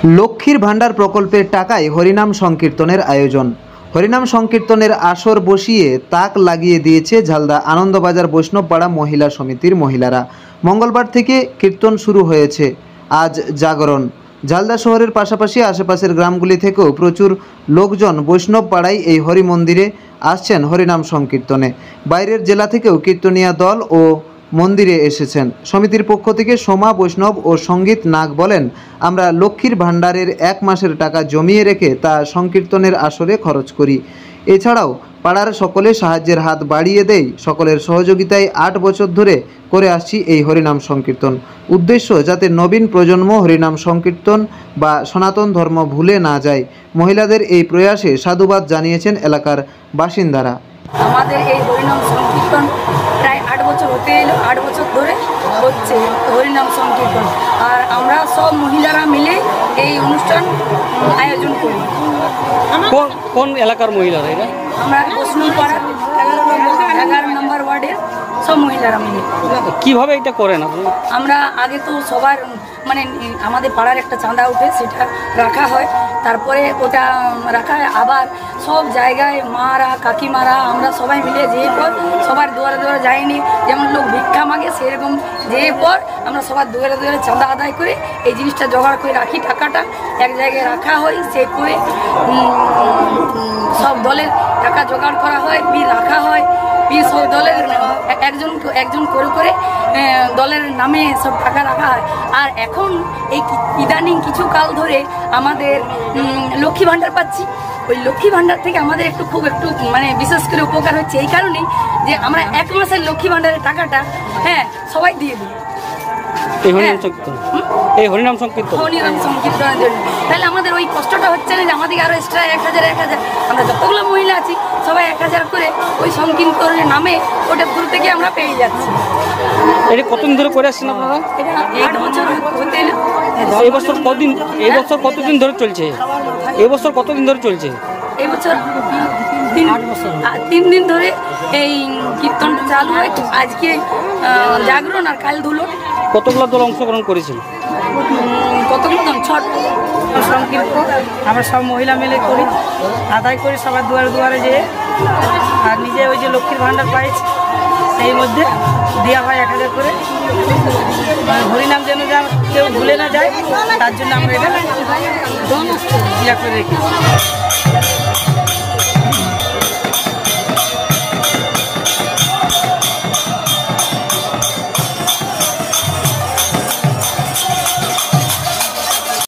লক্ষ্মীর ভাণ্ডার প্রকল্পের টাকায় হরিনাম সংকীর্তনের আয়োজন। হরিনাম সংকীর্তনের আসর বসিয়ে তাক লাগিয়ে দিয়েছে ঝালদা আনন্দবাজার বৈষ্ণবপাড়া মহিলা সমিতির মহিলারা। মঙ্গলবার থেকে কীর্তন শুরু হয়েছে। আজ জাগরণ। ঝালদা শহরের পাশাপাশি আশেপাশের গ্রামগুলি থেকেও প্রচুর লোকজন বৈষ্ণবপাড়ায় এই হরি মন্দিরে আসছেন হরিনাম সংকীর্তনে। বাইরের জেলা থেকেও কীর্তনিয়া দল ও মন্দিরে এসেছেন। সমিতির পক্ষ থেকে সোমা বৈষ্ণব ও সঙ্গীত নাগ বলেন, আমরা লক্ষ্মীর ভাণ্ডারের 1 মাসের টাকা জমিয়ে রেখে তা সংকীর্তনের আসরে খরচ করি। এছাড়াও পাড়ার সকলে সাহায্যের হাত বাড়িয়ে দেয়। সকলের সহযোগিতায় 8 বছর ধরে করে আসছি এই হরিনাম সংকীর্তন। উদ্দেশ্য যাতে নবীন প্রজন্ম হরিনাম সংকীর্তন বা সনাতন ধর্ম ভুলে না যায়। মহিলাদের এই প্রয়াসে সাধুবাদ জানিয়েছেন এলাকার বাসিন্দারা। আমাদের এই হরিনাম সংকীর্তন প্রায় 8 বছর হতে এলো। 8 বছর ধরে হচ্ছে হরিনাম সংকীর্তন, আর আমরা সব মহিলারা মিলে এই অনুষ্ঠান আয়োজন করি। কোন এলাকার মহিলারা এরা? আমরা বৈষ্ণবপাড়া 11 নম্বর ওয়ার্ডের সব মহিলারা মিলে। কিভাবে এটা করেন আপনারা? আমরা আগে তো সবার মানে আমাদের পাড়ার একটা চাঁদা উঠে সেটা রাখা হয়, তারপরে ওটা রাখা হয় আবার সব জায়গায় মারা কাকিমারা আমরা সবাই মিলে যেয়ে পর সবার দুয়ারে দুয়ারে যাইনি, যেমন লোক ভিক্ষা মাগে সেরকম যেয়ে পর আমরা সবার দুয়ারে দুয়ারে চাঁদা আদায় করে এই জিনিসটা জোগাড় করে রাখি। টাকাটা এক জায়গায় রাখা হয়, সে করে সব দলের টাকা জোগাড় করা হয়, রাখা হয়। সব দলের একজন করে করে দলের নামে সব টাকা রাখা হয়। আর এখন এই ইদানিং কিছু কাল ধরে আমাদের লক্ষ্মী ভাণ্ডার পাচ্ছি। ওই লক্ষ্মী ভাণ্ডার থেকে আমাদের একটু মানে বিশেষ করে উপকার হচ্ছে এই কারণেই যে আমরা 1 মাসের লক্ষ্মী ভাণ্ডারের টাকাটা সবাই দিয়ে দিই এই হরিনাম সংকীর্তনের জন্য। তাহলে আমাদের ওই কষ্টটা হচ্ছে না যে আমাদের আরো এক্সট্রা 1000 আমরা যতগুলো মহিলা আছি সবাই 1000 করে ওই সংকীর্তনের নামে ওটা দূর থেকে আমরা পেয়ে যাচ্ছি। এটা কতদিন ধরে করে আসছেন আপনারা? এটা 8 বছর হতে এলো। এই বছর কতদিন ধরে চলছে? এই বছর কতদিন ধরে চলছে? এই বছর 3 দিন ধরে এই কীর্তনটা চালু হয়। আজকে জাগরণ আর কাল ধুলো। কতগুলো দল অংশগ্রহণ করেছিল? কতগুলো দল? 6 সংকীর্তন আমরা সব মহিলা মিলে করি, আদায় করি সবার দুয়ারে দুয়ারে যেয়ে। আর নিজে ওই যে লক্ষ্মীর ভাণ্ডার পাইছি সেই মধ্যে দেওয়া হয় 1000 করে। হরিনাম যেন কেউ ভুলে না যায় তার জন্য আমরা এটা করে রেখেছি।